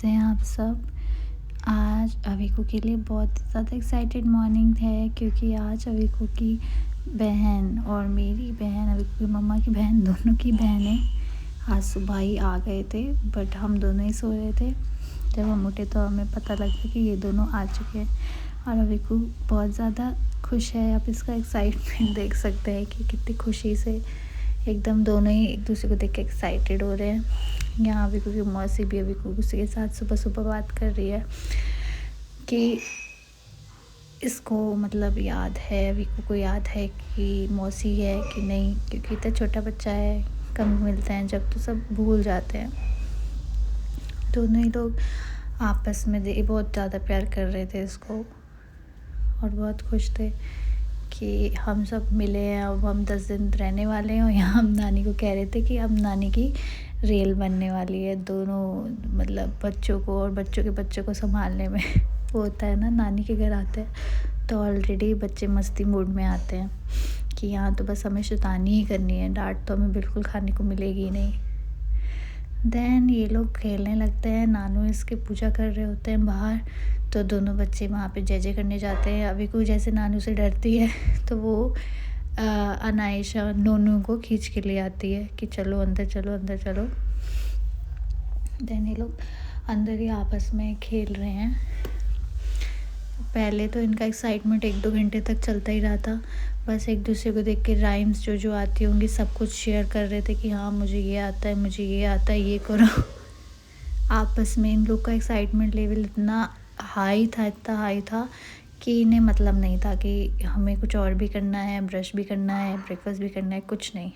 कैसे हैं आप सब। आज अविको के लिए बहुत ज़्यादा एक्साइटेड मॉर्निंग है क्योंकि आज अविको की बहन और मेरी बहन, अविको की मम्मा की बहन, दोनों की बहनें आज सुबह ही आ गए थे। बट हम दोनों ही सो रहे थे। जब हम उठे तो हमें पता लगा कि ये दोनों आ चुके हैं और अविको बहुत ज़्यादा खुश है। आप इसका एक्साइटमेंट देख सकते हैं कि कितनी खुशी से एकदम दोनों ही एक दूसरे को देख के एक्साइटेड हो रहे हैं। यहाँ अविको की मौसी भी अविको के साथ सुबह सुबह बात कर रही है कि इसको मतलब याद है, अविको को याद है कि मौसी है कि नहीं, क्योंकि इतना छोटा बच्चा है, कम मिलते हैं जब तो सब भूल जाते हैं। दोनों ही लोग आपस में बहुत ज़्यादा प्यार कर रहे थे इसको और बहुत खुश थे कि हम सब मिले हैं। अब हम 10 दिन रहने वाले हैं और यहाँ हम नानी को कह रहे थे कि अब नानी की रेल बनने वाली है। दोनों मतलब बच्चों को और बच्चों के बच्चों को संभालने में वो होता है ना, नानी के घर आते हैं तो ऑलरेडी बच्चे मस्ती मूड में आते हैं कि यहाँ तो बस हमें शैतानी ही करनी है, डांट तो हमें बिल्कुल खाने को मिलेगी ही नहीं। देन ये लोग खेलने लगते हैं। नानू इसके पूजा कर रहे होते हैं बाहर, तो दोनों बच्चे वहाँ पे जय जय करने जाते हैं। अभी कोई जैसे नानू से डरती है तो वो अनायशा नोनू को खींच के ले आती है कि चलो अंदर चलो अंदर चलो। देन ये लोग अंदर ही आपस में खेल रहे हैं। पहले तो इनका एक्साइटमेंट 1-2 घंटे तक चलता ही रहा था। बस एक दूसरे को देख के राइम्स जो आती होंगी सब कुछ शेयर कर रहे थे कि हाँ मुझे ये आता है, मुझे ये आता है, ये करो। आपस में इन लोग का एक्साइटमेंट लेवल इतना हाई था कि इन्हें मतलब नहीं था कि हमें कुछ और भी करना है, ब्रश भी करना है, ब्रेकफास्ट भी करना है, कुछ नहीं।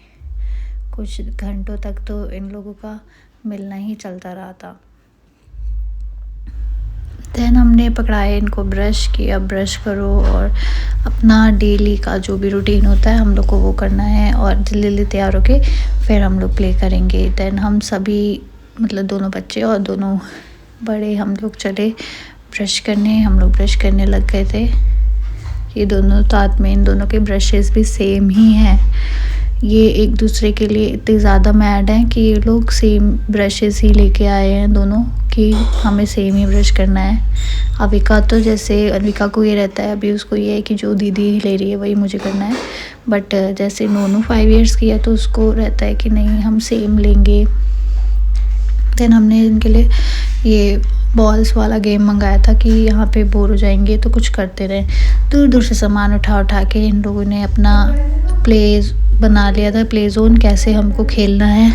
कुछ घंटों तक तो इन लोगों का मिलना ही चलता रहा था। देन हमने पकड़ाए इनको ब्रश कि अब ब्रश करो और अपना डेली का जो भी रूटीन होता है हम लोग को वो करना है और जल्दी तैयार होके फिर हम लोग प्ले करेंगे। देन हम सभी मतलब दोनों बच्चे और दोनों बड़े हम लोग चले ब्रश करने। हम लोग ब्रश करने लग गए थे। ये दोनों साथ में, इन दोनों के ब्रशेस भी सेम ही हैं। ये एक दूसरे के लिए इतने ज़्यादा मैड हैं कि ये लोग सेम ब्रशेस ही लेके आए हैं दोनों कि हमें सेम ही ब्रश करना है। अविका तो जैसे अविका को ये रहता है, अभी उसको ये है कि जो दीदी ले रही है वही मुझे करना है। बट जैसे नोनू 5 इयर्स की है तो उसको रहता है कि नहीं हम सेम लेंगे। देन हमने इनके लिए ये बॉल्स वाला गेम मंगाया था कि यहाँ पे बोर हो जाएंगे तो कुछ करते रहें। दूर दूर से सामान उठा के इन लोगों ने अपना प्ले बना लिया था, प्ले जोन, कैसे हमको खेलना है।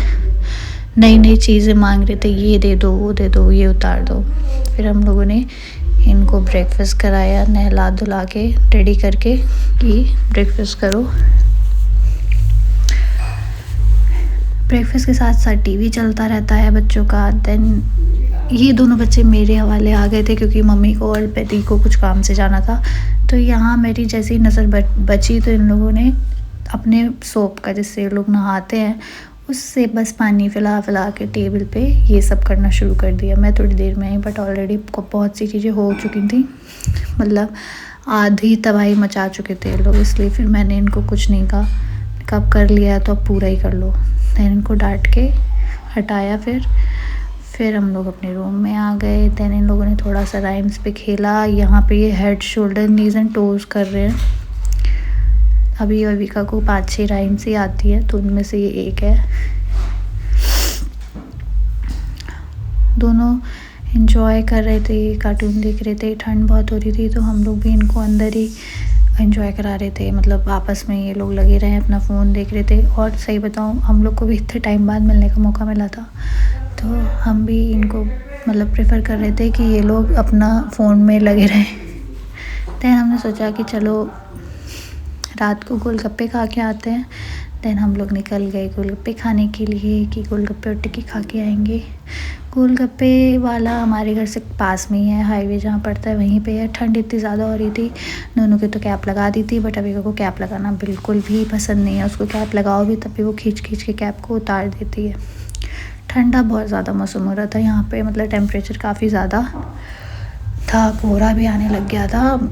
नई नई चीज़ें मांग रहे थे, ये दे दो, वो दे दो, ये उतार दो। फिर हम लोगों ने इनको ब्रेकफास्ट कराया, नहला धुला के रेडी करके कि ब्रेकफास्ट करो। ब्रेकफास्ट के साथ साथ टीवी चलता रहता है बच्चों का। देन ये दोनों बच्चे मेरे हवाले आ गए थे क्योंकि मम्मी को और बेटी को कुछ काम से जाना था। तो यहाँ मेरी जैसी नज़र बची तो इन लोगों ने अपने सोप का, जिससे ये लोग नहाते हैं, उससे बस पानी फिला के टेबल पे ये सब करना शुरू कर दिया। मैं थोड़ी देर में आई बट ऑलरेडी बहुत सी चीज़ें हो चुकी थी, मतलब आधी तबाही मचा चुके थे लोग। इसलिए फिर मैंने इनको कुछ नहीं कहा, कब कर लिया तो अब पूरा ही कर लो। देन इनको डांट के हटाया। फिर हम लोग अपने रूम में आ गए। देन इन लोगों ने थोड़ा सा राइम्स पे खेला। यहाँ पे ये head, shoulder, knees and toes कर रहे हैं। अभी अविका को 5-6 राइम्स ही आती है तो उनमें से ये एक है। दोनों एंजॉय कर रहे थे, कार्टून देख रहे थे। ठंड बहुत हो रही थी तो हम लोग भी इनको अंदर ही एंजॉय करा रहे थे, मतलब आपस में ये लोग लगे रहे, अपना फ़ोन देख रहे थे। और सही बताऊं हम लोग को भी इतने टाइम बाद मिलने का मौका मिला था तो हम भी इनको मतलब प्रेफर कर रहे थे कि ये लोग अपना फ़ोन में लगे रहें। देन हमने सोचा कि चलो रात को गोलगप्पे खा के आते हैं। देन हम लोग निकल गए गोलगप्पे खाने के लिए कि गोलगप्पे और टिक्की खा के आएंगे। गोलगप्पे वाला हमारे घर से पास में ही है, हाईवे जहाँ पड़ता है वहीं पे है। ठंड इतनी ज़्यादा हो रही थी, नोनू की तो कैप लगा दी थी बट अभी को कैप लगाना बिल्कुल भी पसंद नहीं है। उसको कैप लगाओ भी तब भी वो खींच के कैप को उतार देती है। ठंडा बहुत ज़्यादा मौसम हो रहा था यहाँ पे, मतलब टेम्परेचर काफ़ी ज़्यादा था, कोहरा भी आने लग गया था।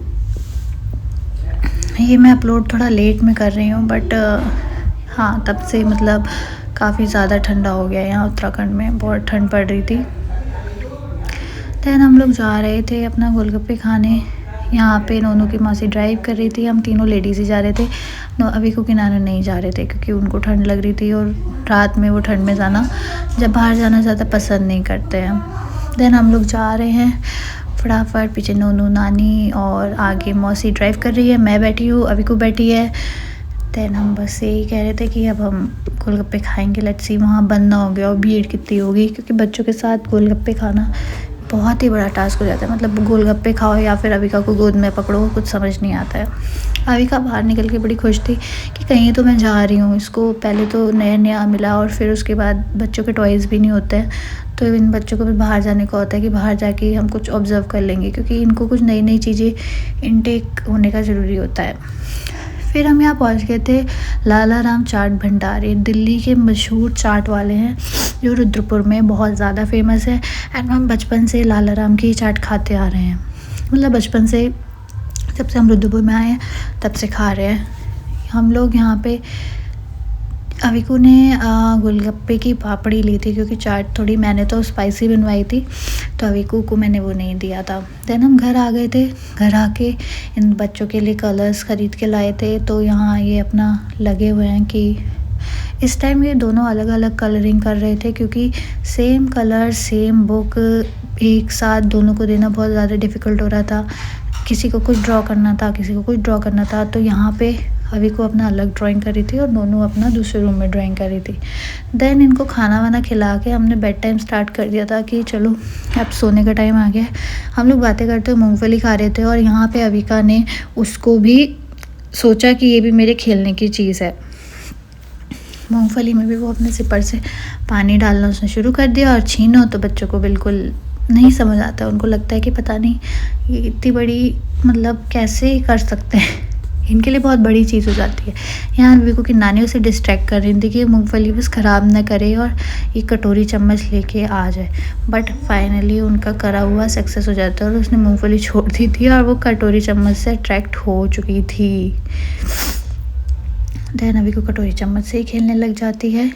ये मैं अपलोड थोड़ा लेट में कर रही हूँ बट हाँ तब से मतलब काफ़ी ज़्यादा ठंडा हो गया यहाँ उत्तराखंड में, बहुत ठंड पड़ रही थी। दैन हम लोग जा रहे थे अपना गोलगप्पे खाने। यहाँ पे नोनू की मौसी ड्राइव कर रही थी, हम तीनों लेडीज़ ही जा रहे थे। अभी को कि नानू नहीं जा रहे थे क्योंकि उनको ठंड लग रही थी और रात में वो ठंड में जाना, जब बाहर जाना ज़्यादा पसंद नहीं करते हैं। दैन हम लोग जा रहे हैं फटाफट, पीछे नोनू नानी और आगे मौसी ड्राइव कर रही है, मैं बैठी हूँ, अभी को बैठी है। दैन हम बस यही कह रहे थे कि अब हम गोलगप्पे खाएंगे, लेट्स सी वहाँ बंद ना हो गया और भीड़ कितनी होगी, क्योंकि बच्चों के साथ गोलगप्पे खाना बहुत ही बड़ा टास्क हो जाता है। मतलब गोलगप्पे खाओ या फिर अविका को गोद में पकड़ो, कुछ समझ नहीं आता है। अविका बाहर निकल के बड़ी खुश थी कि कहीं तो मैं जा रही हूँ। इसको पहले तो नया नया मिला और फिर उसके बाद बच्चों के टॉयज़ भी नहीं होते हैं, तो इन बच्चों को भी बाहर जाने का होता है कि बाहर जाके हम कुछ ऑब्ज़र्व कर लेंगे, क्योंकि इनको कुछ नई नई चीज़ें इनटेक होने का ज़रूरी होता है। फिर हम यहाँ पहुँच गए थे लाला राम चाट भंडार। ये दिल्ली के मशहूर चाट वाले हैं जो रुद्रपुर में बहुत ज़्यादा फेमस है। एंड हम बचपन से लाला राम की चाट खाते आ रहे हैं, मतलब बचपन से, जब से हम रुद्रपुर में आए हैं तब से खा रहे हैं हम लोग। यहाँ पे अविकू ने गोलगप्पे की पापड़ी ली थी, क्योंकि चाट थोड़ी मैंने तो स्पाइसी बनवाई थी, तो अविकू को मैंने वो नहीं दिया था। देन हम घर आ गए थे। घर आके इन बच्चों के लिए कलर्स ख़रीद के लाए थे, तो यहाँ ये अपना लगे हुए हैं कि इस टाइम ये दोनों अलग अलग कलरिंग कर रहे थे, क्योंकि सेम कलर सेम बुक एक साथ दोनों को देना बहुत ज़्यादा डिफ़िकल्ट हो रहा था। किसी को कुछ ड्रॉ करना था, किसी को कुछ ड्रॉ करना था, तो यहाँ पे अभी को अपना अलग ड्राइंग कर रही थी और नोनू अपना दूसरे रूम में ड्राइंग कर रही थी। देन इनको खाना वाना खिला के हमने बेड टाइम स्टार्ट कर दिया था कि चलो अब सोने का टाइम आ गया। हम लोग बातें करते हुए मूंगफली खा रहे थे और यहाँ पे अविका ने उसको भी सोचा कि ये भी मेरे खेलने की चीज़ है। मूंगफली में भी वो अपने सिपर से पानी डालना उसने शुरू कर दिया, और छीनो तो बच्चों को बिल्कुल नहीं समझ आता। उनको लगता है कि पता नहीं ये इतनी बड़ी, मतलब कैसे कर सकते हैं, इनके लिए बहुत बड़ी चीज़ हो जाती है। यहाँ अविकू की नानी उसे डिस्ट्रैक्ट कर रही थी कि मूंगफली बस ख़राब ना करे और एक कटोरी चम्मच लेके आ जाए, बट फाइनली उनका करा हुआ सक्सेस हो जाता है और उसने मूंगफली छोड़ दी थी और वो कटोरी चम्मच से अट्रैक्ट हो चुकी थी। देन अविकू कटोरी चम्मच से ही खेलने लग जाती है,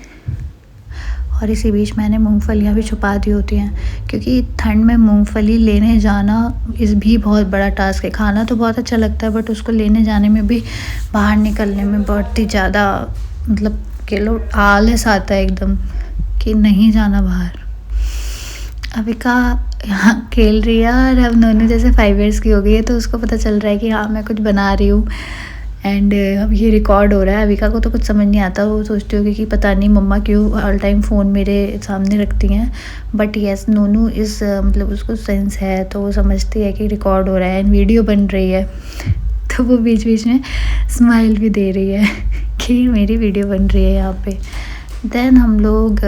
और इसी बीच मैंने मूंगफलियाँ भी छुपा दी होती हैं, क्योंकि ठंड में मूंगफली लेने जाना इस भी बहुत बड़ा टास्क है। खाना तो बहुत अच्छा लगता है, बट उसको लेने जाने में भी, बाहर निकलने में बहुत ही ज़्यादा, मतलब कह लो आलस आता है एकदम कि नहीं जाना बाहर। अविका यहाँ खेल रही है और अब नोनू जैसे 5 इयर्स की हो गई है, तो उसको पता चल रहा है कि हाँ मैं कुछ बना रही हूँ। एंड अब ये रिकॉर्ड हो रहा है। अविका को तो कुछ समझ नहीं आता, वो सोचती होगी कि पता नहीं मम्मा क्यों ऑल टाइम फ़ोन मेरे सामने रखती हैं, बट येस नोनू इस मतलब उसको सेंस है, तो वो समझती है कि रिकॉर्ड हो रहा है एंड वीडियो बन रही है, तो वो बीच बीच में स्माइल भी दे रही है कि मेरी वीडियो बन रही है यहाँ पे। देन हम लोग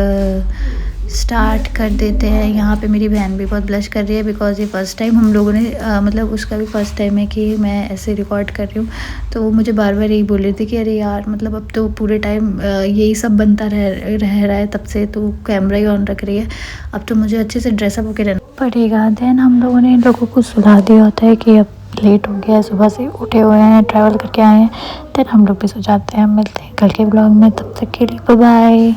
स्टार्ट कर देते हैं। यहाँ पे मेरी बहन भी बहुत ब्लश कर रही है, बिकॉज़ ये फ़र्स्ट टाइम हम लोगों ने मतलब उसका भी फ़र्स्ट टाइम है कि मैं ऐसे रिकॉर्ड कर रही हूँ, तो वो मुझे बार बार यही बोल रही थी कि अरे यार, मतलब अब तो पूरे टाइम यही सब बनता रह रहा है, तब से तो कैमरा ही ऑन रख रही है, अब तो मुझे अच्छे से ड्रेसअप होकर रहना पड़ेगा। देन हम लोगों ने इन लोगों को सुला दिया होता है कि अब लेट हो गया है, सुबह से उठे हुए हैं, ट्रैवल करके आए हैं। देन हम लोग भी सो जाते हैं। मिलते हैं कल के ब्लॉग में, तब तक के लिए बाय बाय।